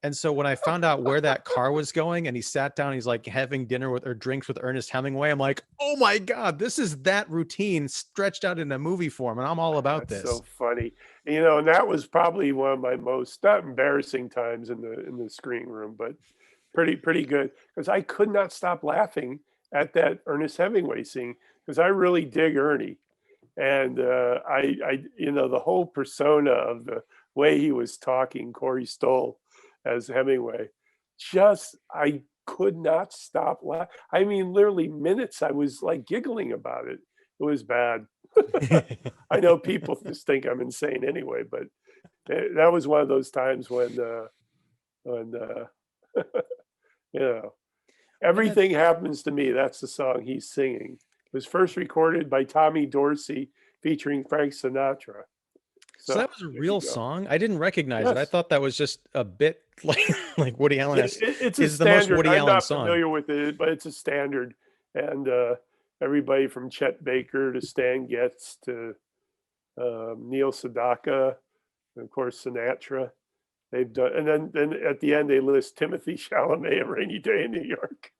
And so when I found out where that car was going and he sat down, he's like having dinner with or drinks with Ernest Hemingway. I'm like, oh my God, this is that routine stretched out in a movie form. And I'm all about That's this. so funny. And that was probably one of my most not embarrassing times in the screening room, but pretty good because I could not stop laughing at that Ernest Hemingway scene because I really dig Ernie. And the whole persona of the way he was talking, Corey Stoll as Hemingway, just I could not stop laughing. I mean, literally minutes. I was like giggling about it. It was bad. I know people just think I'm insane anyway, but that was one of those times when you know And that everything happens to me. That's the song he's singing. It was first recorded by Tommy Dorsey featuring Frank Sinatra. so So that was a there you real go. song. I didn't recognize it. I Yes, thought that was just a bit like Woody Allen has it's a is the most standard. Woody I'm Allen not song. familiar with it, but it's a standard. And everybody from Chet Baker to Stan Getz to Neil Sedaka, and of course Sinatra. They've done, and then at the end they list Timothée Chalamet, A Rainy Day in New York.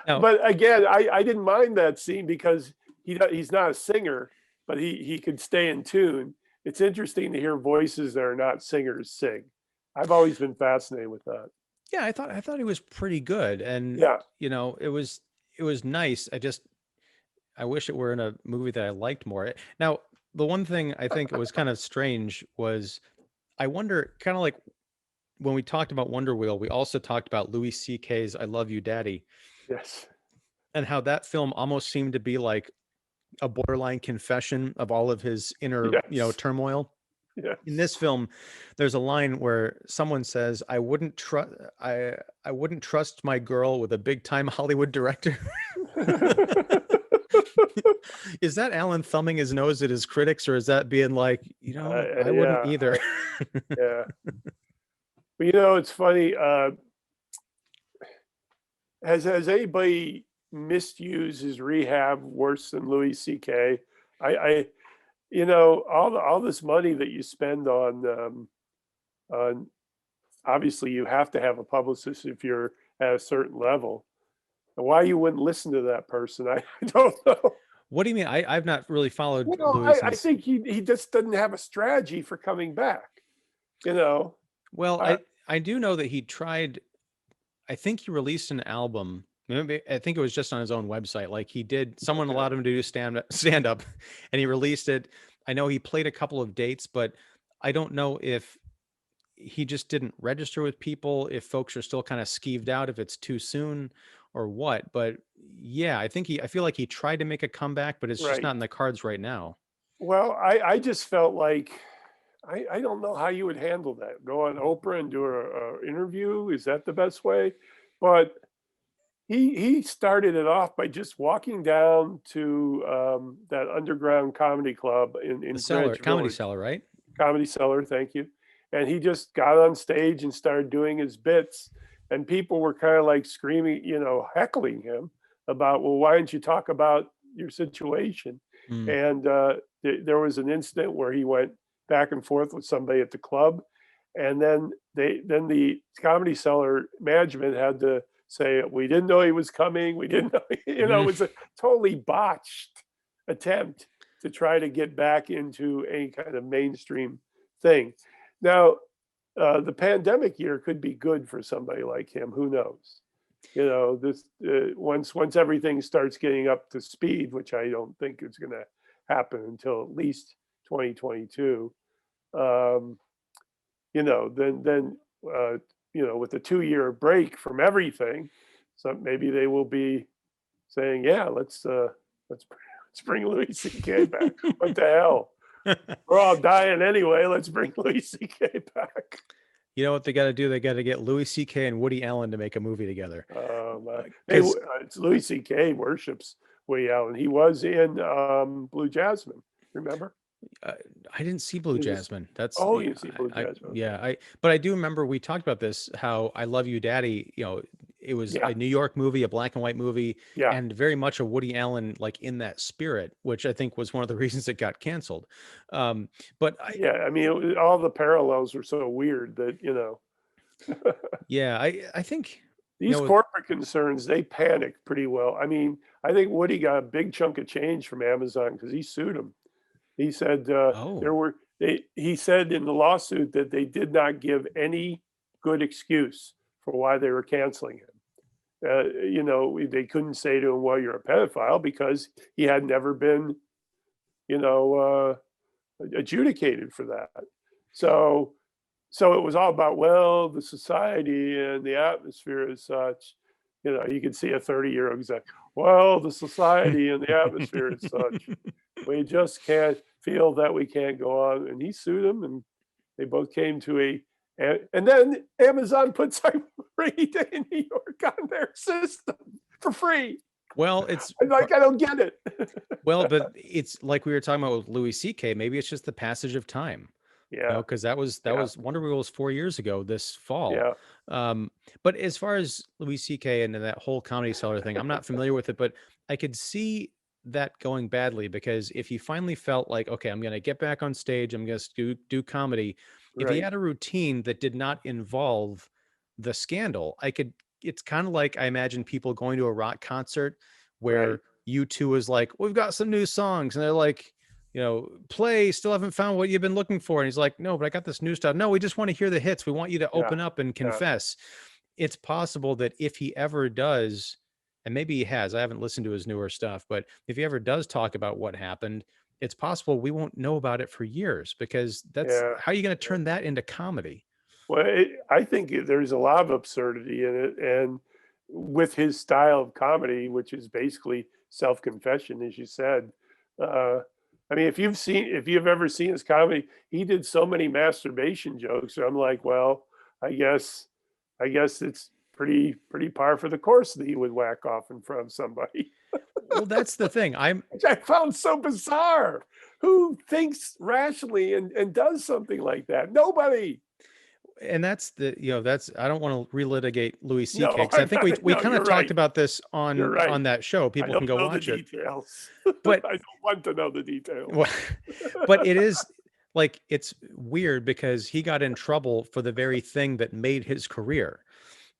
Now, But again, I didn't mind that scene because he's not a singer, but he could stay in tune. It's interesting to hear voices that are not singers sing. I've always been fascinated with that. yeah, I thought he was pretty good. And Yeah, it was nice. I wish it were in a movie that I liked more. Now, the one thing I think was kind of strange was I wonder, kind of like when we talked about Wonder Wheel, we also talked about Louis C.K.'s "I Love You, Daddy," yes, and how that film almost seemed to be like a borderline confession of all of his inner, yes, turmoil. In yes. this film, there's a line where someone says, I wouldn't trust my girl with a big time Hollywood director." Is that Alan thumbing his nose at his critics, or is that being like, I wouldn't Yeah, either? yeah. But it's funny. Has anybody misused his rehab worse than Louis C.K.? I all this money that you spend on obviously you have to have a publicist if you're at a certain level. And why you wouldn't listen to that person, I don't know. What do you mean? I've not really followed Louis I since. think he just doesn't have a strategy for coming back. You know, Well, I I do know that he tried. I think he released an album. Maybe I think it was just on his own website. Like he did, someone okay, allowed him to do stand up, and he released it. I know he played a couple of dates, but I don't know if he just didn't register with people, if folks are still kind of skeeved out, if it's too soon or what. But yeah, I feel like he tried to make a comeback, but it's just right. not in the cards right now. Well, I just felt like I don't know how you would handle that. Go on Oprah and do a interview. Is that the best way? But he started it off by just walking down to that underground comedy club The in Cellar, Greenwich Comedy Village, Cellar, right? Comedy Cellar. Thank you. And he just got on stage and started doing his bits, and people were kind of like screaming, heckling him about, well, why didn't you talk about your situation? Mm. And there was an incident where he went back and forth with somebody at the club, and then the Comedy Cellar management had to say, we didn't know he was coming. We didn't know, it Mm. was a totally botched attempt to try to get back into any kind of mainstream thing. Now, the pandemic year could be good for somebody like him. Who knows? This once everything starts getting up to speed, which I don't think is going to happen until at least 2022. Um, then with a 2 year break from everything, so maybe they will be saying, yeah, let's let's bring Louis C.K. back. What the hell? We're all dying anyway. Let's bring Louis C.K. back. You know what they got to do? They got to get Louis C.K. and Woody Allen to make a movie together. Hey, Because it's Louis C.K. worships Woody Allen. He was in Blue Jasmine. Remember? uh, I didn't see Blue He was. Jasmine. That's You see Blue Jasmine. yeah. Okay. But I do remember we talked about this. How I Love You, Daddy. it was Yeah, a New York movie, a black and white movie, yeah, and very much a Woody Allen, like in that spirit, which I think was one of the reasons it got canceled. Um, but I, yeah. I mean, all the parallels were so weird that yeah, I think, you these know, corporate concerns, they panicked pretty well. I mean, I think Woody got a big chunk of change from Amazon because he sued them. He said oh, he said in the lawsuit that they did not give any good excuse for why they were canceling him. They couldn't say to him, "Well, you're a pedophile," because he had never been, you know, adjudicated for that. So, so it was all about, well, the society and the atmosphere is such. You could see a 30-year-old exec. Well, the society and the atmosphere is such. We just can't feel that we can't go on. And he sued him, and they both came to and then Amazon puts Rainy Day in New York on their system for free. well, it's I'm like, I don't get it. well, but it's like we were talking about with Louis C.K. Maybe it's just the passage of time. Yeah, Because that yeah, was Wonder Wheel was 4 years ago this fall. yeah, Um, but as far as Louis C.K. and that whole Comedy Cellar thing, I'm not familiar with it, but I could see that going badly because if he finally felt like, okay, I'm going to get back on stage, I'm going to do comedy. If he right, had a routine that did not involve the scandal, it's kind of like I imagine people going to a rock concert right. where U2 is like, we've got some new songs. And they're like, play, still haven't found what you've been looking for. And he's like, no, but I got this new stuff. No, we just want to hear the hits. We want you to Yeah, open up and yeah, confess. It's possible that if he ever does, and maybe he has, I haven't listened to his newer stuff, but if he ever does talk about what happened, it's possible we won't know about it for years because that's yeah. how are you going to turn that into comedy? Well, I think there's a lot of absurdity in it, and with his style of comedy, which is basically self-confession, as you said. Uh, I mean, if you've ever seen his comedy, he did so many masturbation jokes. I'm like, well, I guess, I guess it's pretty par for the course that he would whack off in front of somebody, Well, that's the thing. which I found so bizarre. Who thinks rationally and does something like that? Nobody. And that's that's I don't want to relitigate Louis C.K. No, because I think we no, kind of you're talked right. about this You're right. on that show. I People can don't go know the watch it. details. But I don't want to know the details. well, but it is like it's weird because he got in trouble for the very thing that made his career.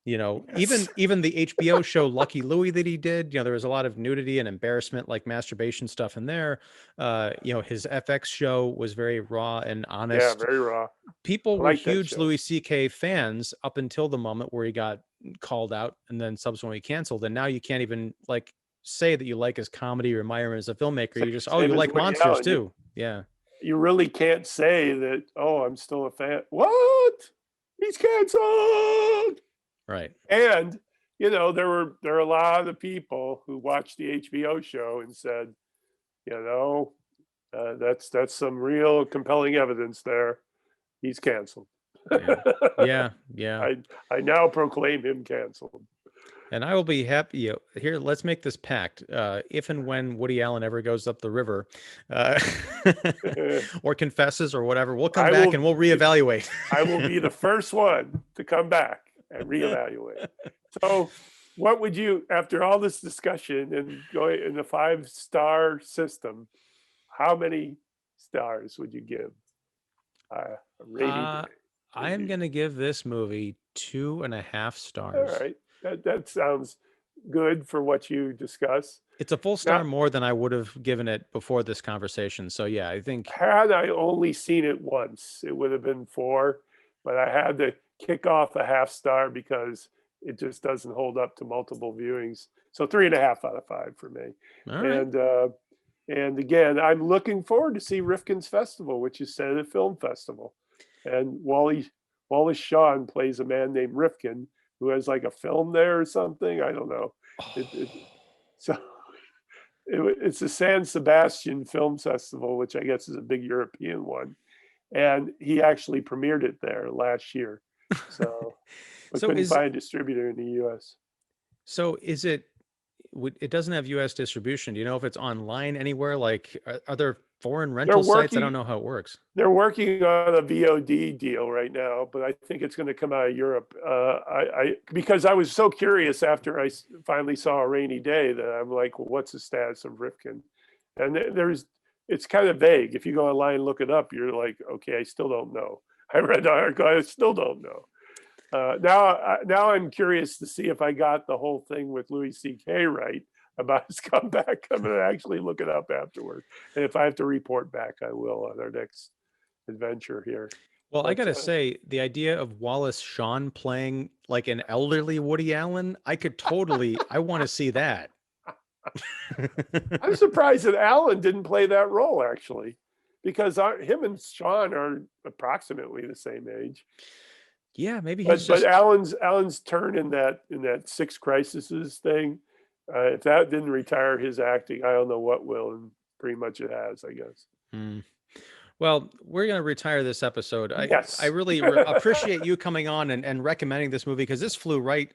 Yes. Even the HBO show Lucky Louie that he did, there was a lot of nudity and embarrassment, like masturbation stuff in there. His FX show was very raw and Yeah, honest. very raw. People I were like that huge show. Louis C.K. fans up until the moment where he got called out and then subsequently canceled. And now you can't even like say that you like his comedy or admire him as a filmmaker. You just, oh, you Same as like Woody monsters Allen. too. Yeah. You really can't say that, oh, I'm still a fan. What? He's canceled. Right. And there were a lot of people who watched the HBO show and said, you know, that's some real compelling evidence there. He's canceled. Yeah. Yeah. Yeah. I I now proclaim him canceled. And I will be happy. Here, let's make this pact. If and when Woody Allen ever goes up the river, uh, or confesses or whatever, we'll come I back will and we'll reevaluate. I will be the first one to come back and reevaluate. So, what would you, after all this discussion and going in the 5-star system, how many stars would you give a rainy day uh, I in am New going York? to give this movie 2.5 All stars. right, that sounds good for what you discuss. It's a full Now, star more than I would have given it before this conversation. So yeah, I think had I only seen it once, it would have been 4, but I had to kick off a half star because it just doesn't hold up to multiple viewings. So 3.5 out of 5 for me. all right. And and again, I'm looking forward to see Rifkin's Festival, which is Senate Film Festival. And Wallace Shawn plays a man named Rifkin who has like a film there or something. I don't know. So it's the San Sebastian Film Festival, which I guess is a big European one, and he actually premiered it there last year. So, but so couldn't is find a distributor in the U.S. so is it? It doesn't have U.S. distribution. Do you know if it's online anywhere? Like, are there foreign They're rental sites? I don't working. know how it works. They're working on a VOD deal right now, but I think it's going to come out of Europe. Because I was so curious after I finally saw A Rainy Day that I'm like, well, what's the status of Rifkin? And it's kind of vague. If you go online and look it up, you're like, okay, I still don't know. I read the article, I still don't know. Now I'm curious to see if I got the whole thing with Louis C.K. right about his comeback. I'm going to actually look it up afterward, and if I have to report back, I will on our next adventure here. Well, I But gotta say, the idea of Wallace Shawn playing like an elderly Woody Allen, I want to see that. I'm surprised that Alan didn't play that role actually, because him and Sean are approximately the same age. Yeah, maybe he's But just Alan's turn in that Six Crises thing, if that didn't retire his acting, I don't know what will, and pretty much it has, I guess. Hmm. Well, we're going to retire this episode. I Yes. really appreciate you coming on and recommending this movie because this flew right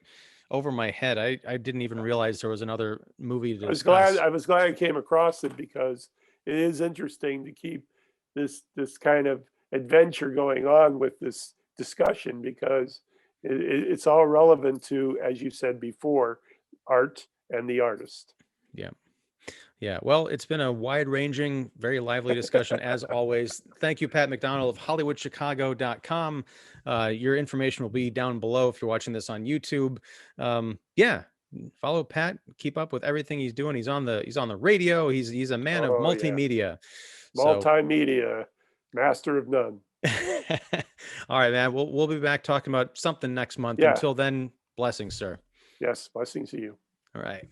over my head. I didn't even realize there was another movie to discuss. I was glad I came across it because it is interesting to keep this kind of adventure going on with this discussion, because it's all relevant to, as you said before, art and the artist. Yeah. Yeah. Well, it's been a wide ranging, very lively discussion as always. Thank you, Pat McDonald of HollywoodChicago.com. Your information will be down below if you're watching this on YouTube. Yeah. Follow Pat, keep up with everything he's doing. He's on the radio. He's a man of Oh yeah, multimedia. So multimedia, master of none. all right, man. We'll be back talking about something next month. Yeah, Until then, blessings, sir. yes, blessings to you. All right.